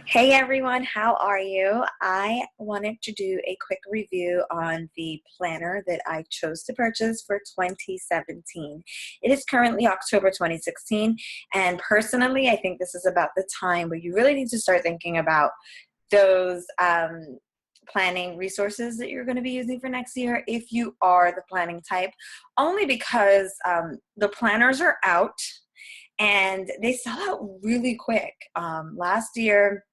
Hey everyone, how are you? I wanted to do a quick review on the planner that I chose to purchase for 2017. It is currently October 2016, and personally, I think this is about the time where you really need to start thinking about those planning resources that you're going to be using for next year if you are the planning type, only because the planners are out and they sell out really quick. Last year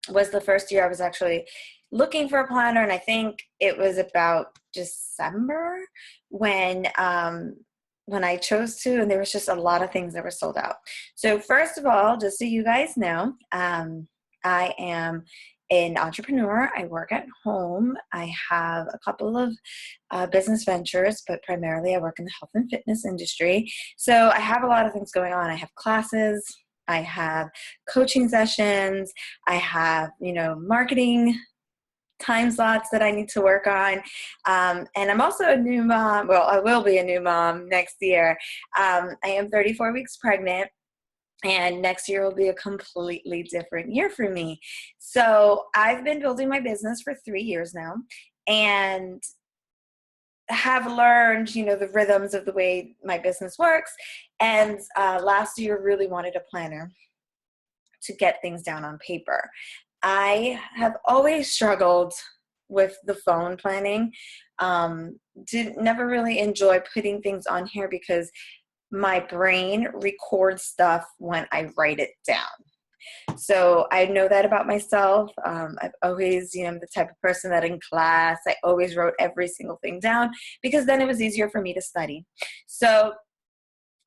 was the first year I was actually looking for a planner, and I think it was about December when I chose to, and there was just a lot of things that were sold out. So first of all, just so you guys know, I am an entrepreneur. I work at home. I have a couple of business ventures, but primarily I work in the health and fitness industry. So I have a lot of things going on. I have classes, I have coaching sessions, I have, marketing time slots that I need to work on. And I'm also a new mom. Well, I will be a new mom next year. I am 34 weeks pregnant. And next year will be a completely different year for me. So I've been building my business for 3 years now and have learned, the rhythms of the way my business works. And last year really wanted a planner to get things down on paper. I have always struggled with the phone planning. Never really enjoy putting things on here because my brain records stuff when I write it down. So I know that about myself. I've always, I'm the type of person that in class, I always wrote every single thing down because then it was easier for me to study. So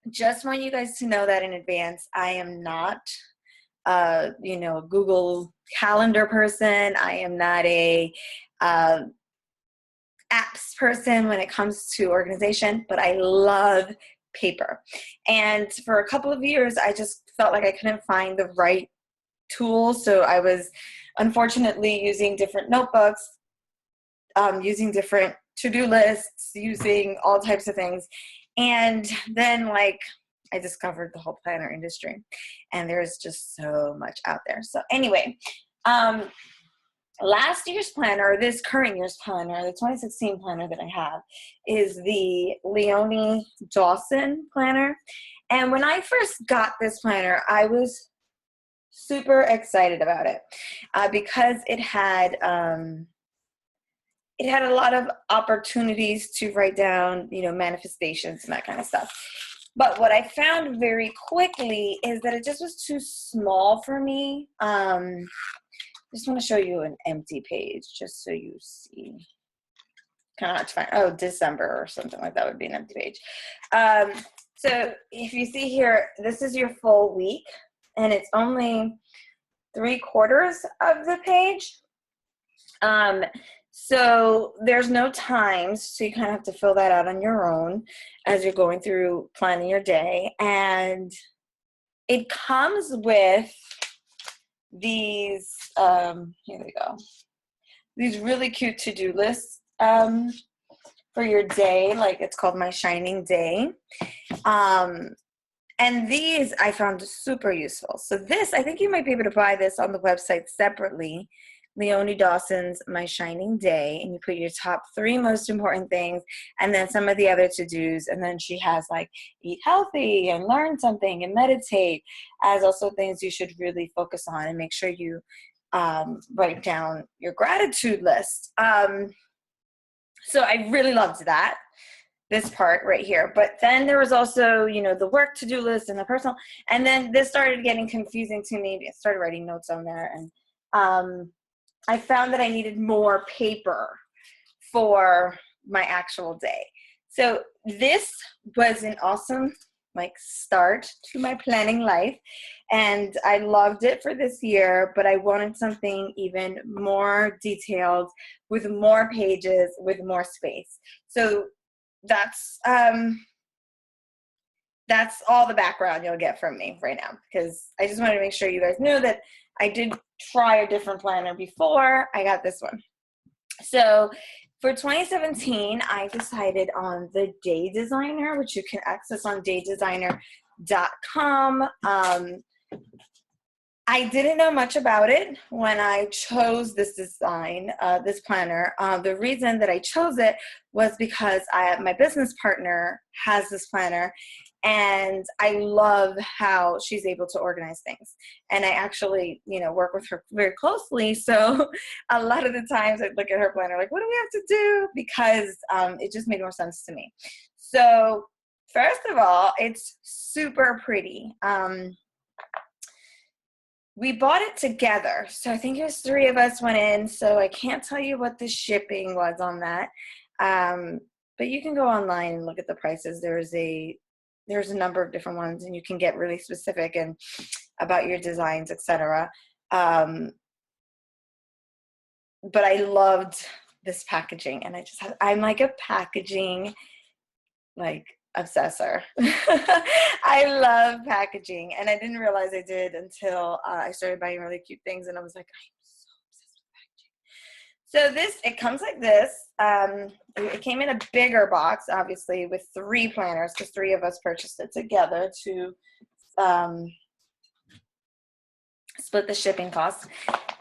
just want you guys to know that in advance, I am not, a Google Calendar person. I am not a apps person when it comes to organization, but I love paper. And for a couple of years, I just felt like I couldn't find the right tool. So I was unfortunately using different notebooks, using different to-do lists, using all types of things. And then I discovered the whole planner industry, and there's just so much out there. So anyway, last year's planner, this current year's planner, the 2016 planner that I have is the Leonie Dawson planner. And when I first got this planner, I was super excited about it because it had a lot of opportunities to write down, manifestations and that kind of stuff. But what I found very quickly is that it just was too small for me. Just want to show you an empty page just so you see. Kind of hard to find. Oh, December or something like that would be an empty page. So if you see here, this is your full week, and it's only 3/4 of the page. So there's no times, so you kind of have to fill that out on your own as you're going through planning your day. And it comes with these, here we go, these really cute to-do lists for your day. Like, it's called My Shining Day. And these I found super useful. So this, I think you might be able to buy this on the website separately. Leonie Dawson's My Shining Day, and you put your top 3 most important things and then some of the other to-dos, and then she has eat healthy and learn something and meditate as also things you should really focus on, and make sure you write down your gratitude list. So I really loved this part right here. But then there was also, the work to-do list and the personal, and then this started getting confusing to me. I started writing notes on there, and I found that I needed more paper for my actual day. So this was an awesome start to my planning life, and I loved it for this year, but I wanted something even more detailed with more pages, with more space. So that's all the background you'll get from me right now, because I just wanted to make sure you guys knew that I did try a different planner before I got this one. So for 2017, I decided on the Day Designer, which you can access on daydesigner.com. I didn't know much about it when I chose this design, this planner. The reason that I chose it was because my business partner has this planner, and I love how she's able to organize things. And I actually, work with her very closely. So a lot of the times I look at her planner like, what do we have to do? Because it just made more sense to me. So first of all, it's super pretty. We bought it together. So I think it was 3 of us went in. So I can't tell you what the shipping was on that. But you can go online and look at the prices. There's a number of different ones, and you can get really specific and about your designs, etc. But I loved this packaging, and I'm like a packaging obsessor. I love packaging, and I didn't realize I did until I started buying really cute things, and I was like, I'm so obsessed with packaging. So it comes like this. It came in a bigger box, obviously, with 3 planners, because 3 of us purchased it together to split the shipping costs.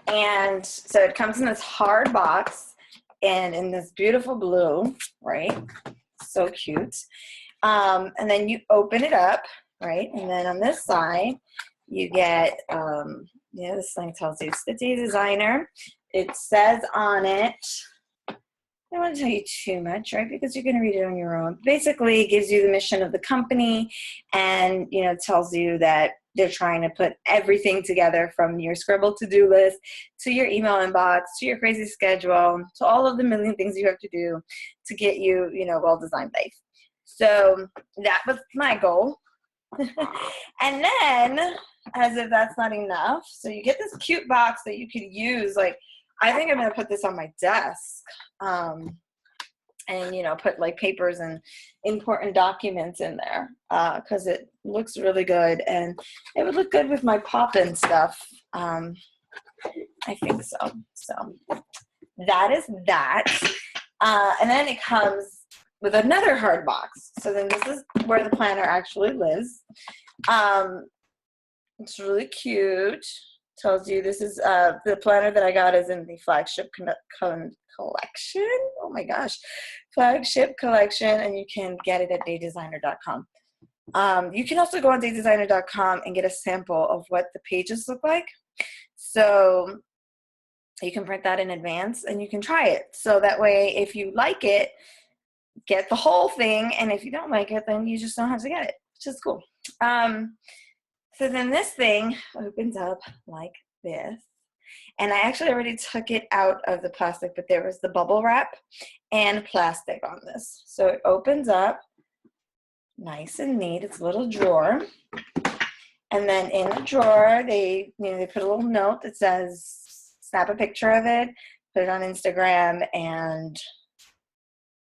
And so it comes in this hard box and in this beautiful blue, right? So cute. And then you open it up, right? And then on this side, you get, this thing tells you it's the Day Designer. It says on it, I don't want to tell you too much, right? Because you're going to read it on your own. Basically, it gives you the mission of the company, and, tells you that they're trying to put everything together, from your Scribble to-do list to your email inbox to your crazy schedule to all of the million things you have to do to get you, well-designed life. So that was my goal. And then, as if that's not enough, so you get this cute box that you could use. I think I'm going to put this on my desk, and, put papers and important documents in there, because it looks really good, and it would look good with my pop-in stuff. I think so. So that is that. And then it comes with another hard box. So then this is where the planner actually lives. It's really cute. Tells you this is the planner that I got is in the flagship collection. Oh my gosh, flagship collection, and you can get it at daydesigner.com. You can also go on daydesigner.com and get a sample of what the pages look like. So you can print that in advance and you can try it. So that way, if you like it, get the whole thing, and if you don't like it, then you just don't have to get it, which is cool. So then this thing opens up like this, and I actually already took it out of the plastic, but there was the bubble wrap and plastic on this. So it opens up nice and neat. It's a little drawer, and then in the drawer they put a little note that says snap a picture of it, put it on Instagram, and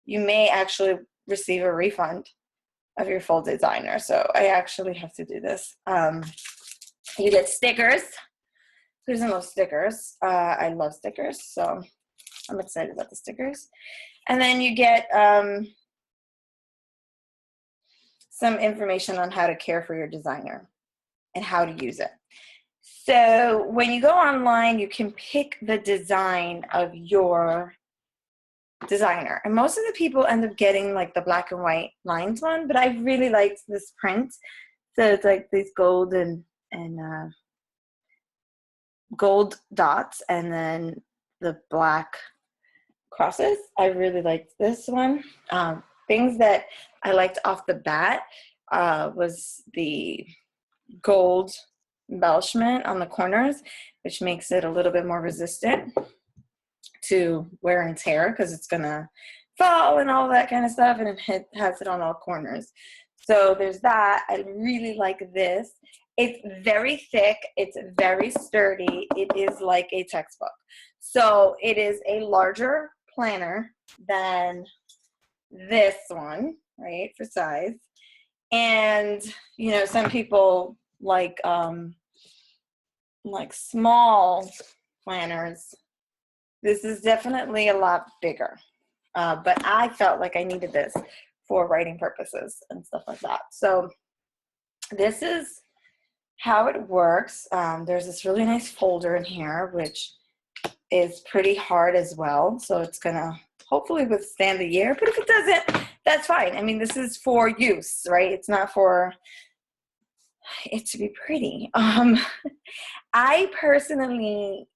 you may actually receive a refund of your full designer. So I actually have to do this. You get stickers. Who's in those stickers? I love stickers, so I'm excited about the stickers. And then you get some information on how to care for your designer and how to use it. So when you go online, you can pick the design of your designer, and most of the people end up getting the black and white lines one, but I really liked this print. So it's these gold and gold dots, and then the black crosses. I really liked this one. Things that I liked off the bat was the gold embellishment on the corners, which makes it a little bit more resistant to wear and tear, because it's gonna fall and all that kind of stuff, and it has it on all corners. So there's that. I really like this. It's very thick. It's very sturdy. It is like a textbook. So it is a larger planner than this one, right, for size. And some people like small planners. This is definitely a lot bigger, but I felt like I needed this for writing purposes and stuff like that. So this is how it works, there's this really nice folder in here, which is pretty hard as well. So it's gonna hopefully withstand the year, but if it doesn't, that's fine. I mean, this is for use, right? It's not for it to be pretty. I personally,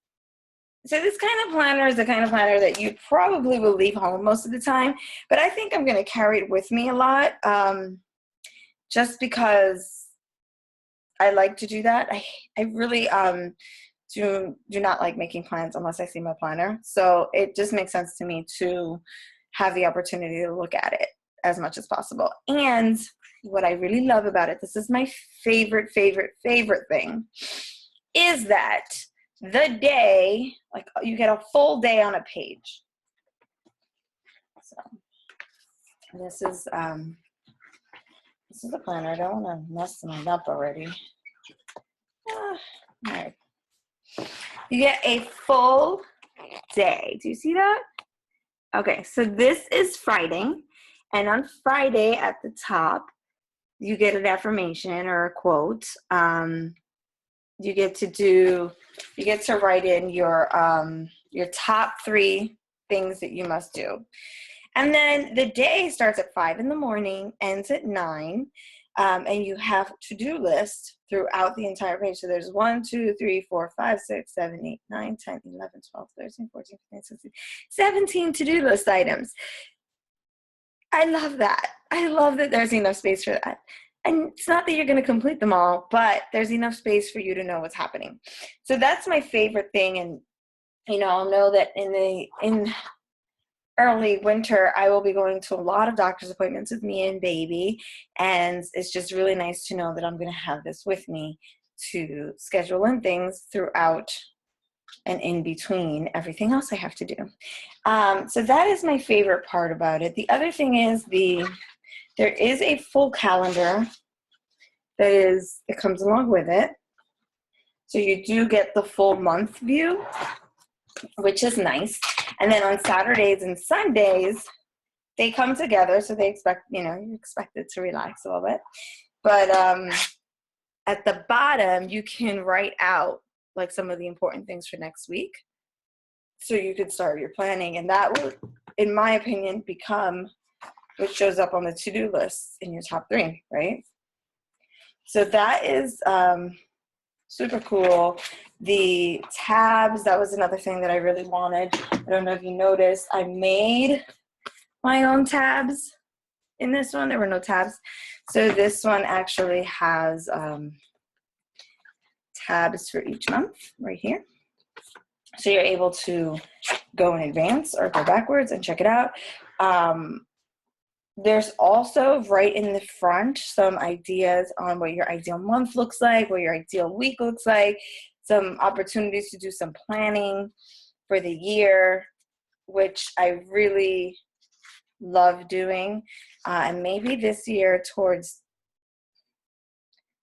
so this kind of planner is the kind of planner that you probably will leave home most of the time, but I think I'm going to carry it with me a lot, just because I like to do that. I really do not like making plans unless I see my planner. So it just makes sense to me to have the opportunity to look at it as much as possible. And what I really love about it, this is my favorite thing, is that the day, like you get a full day on a page. So this is the planner. I don't want to mess mine up already. All right. You get a full day. Do you see that? Okay, so this is Friday, and on Friday at the top, you get an affirmation or a quote. You get to write in your top 3 things that you must do. And then the day starts at 5 in the morning, ends at 9, and you have to-do lists throughout the entire page. So there's 1, 2, 3, 4, 5, 6, 7, 8, 9, 10, 11, 12, 13, 14, 15, 16, 17 to-do list items. I love that. I love that there's enough space for that. And it's not that you're going to complete them all, but there's enough space for you to know what's happening. So that's my favorite thing. And, I'll know that in early winter, I will be going to a lot of doctor's appointments with me and baby. And it's just really nice to know that I'm going to have this with me to schedule in things throughout and in between everything else I have to do. So that is my favorite part about it. The other thing is there is a full calendar that comes along with it. So you do get the full month view, which is nice. And then on Saturdays and Sundays, they come together. So they you're expected to relax a little bit. But at the bottom, you can write out like some of the important things for next week. So you could start your planning. And that will, in my opinion, become what shows up on the to-do list in your top 3, right? So that is super cool. The tabs, that was another thing that I really wanted. I don't know if you noticed, I made my own tabs in this one. There were no tabs. So this one actually has tabs for each month right here. So you're able to go in advance or go backwards and check it out. There's also right in the front some ideas on what your ideal month looks like, what your ideal week looks like, some opportunities to do some planning for the year, which I really love doing. And maybe this year towards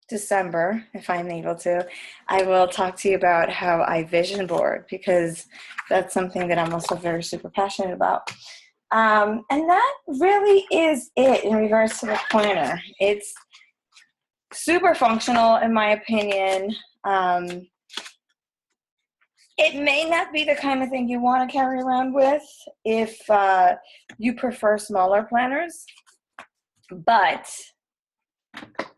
December, if I'm able to, I will talk to you about how I vision board, because that's something that I'm also very super passionate about. And that really is it in regards to the planner. It's super functional, in my opinion. It may not be the kind of thing you want to carry around with if you prefer smaller planners, but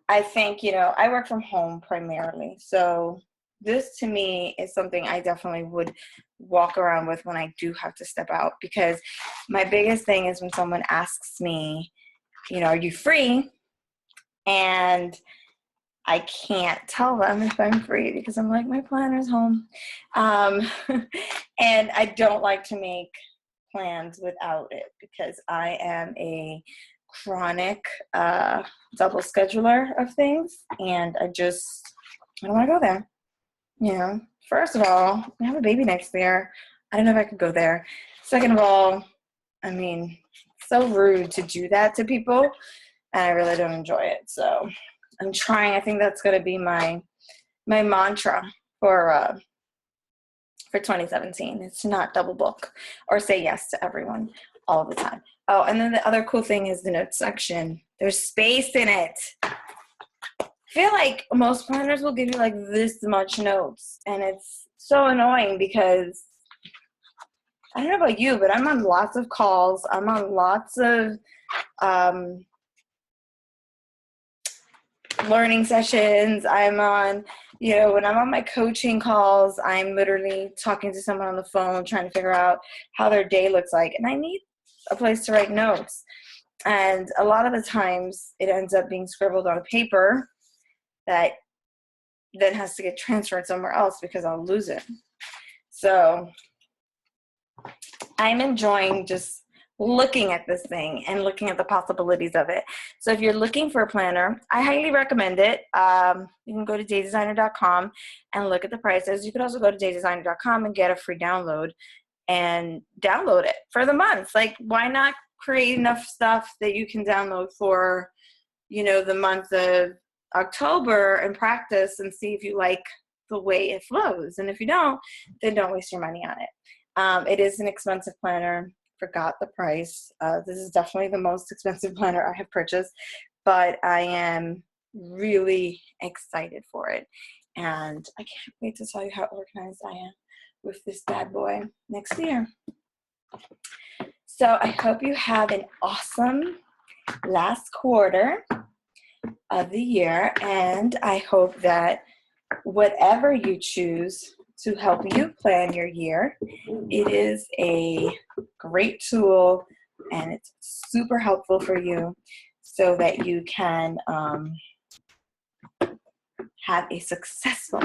I think, I work from home primarily. So this to me is something I definitely would walk around with when I do have to step out, because my biggest thing is when someone asks me, are you free? And I can't tell them if I'm free because I'm like, my planner's home. And I don't like to make plans without it, because I am a chronic double scheduler of things, and I don't want to go there. First of all, I have a baby next year. I don't know if I could go there. Second of all, so rude to do that to people, and I really don't enjoy it. So I'm trying. I think that's going to be my mantra for 2017. It's to not double book or say yes to everyone all the time. Oh, and then the other cool thing is the notes section. There's space in it. feel like most planners will give you like this much notes, and it's so annoying because I don't know about you, but I'm on lots of calls. I'm on lots of learning sessions. I'm on, when I'm on my coaching calls, I'm literally talking to someone on the phone, trying to figure out how their day looks like. And I need a place to write notes. And a lot of the times it ends up being scribbled on a paper that then has to get transferred somewhere else because I'll lose it. So I'm enjoying just looking at this thing and looking at the possibilities of it. So if you're looking for a planner, I highly recommend it. You can go to daydesigner.com and look at the prices. You could also go to daydesigner.com and get a free download and download it for the month. Like, why not create enough stuff that you can download for, the month of October and practice and see if you like the way it flows. And if you don't, then don't waste your money on it. It is an expensive planner. Forgot the price. This is definitely the most expensive planner I have purchased, but I am really excited for it. And I can't wait to tell you how organized I am with this bad boy next year. So I hope you have an awesome last quarter of the year, and I hope that whatever you choose to help you plan your year, it is a great tool and it's super helpful for you so that you can have a successful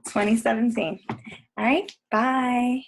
2017. All right, bye.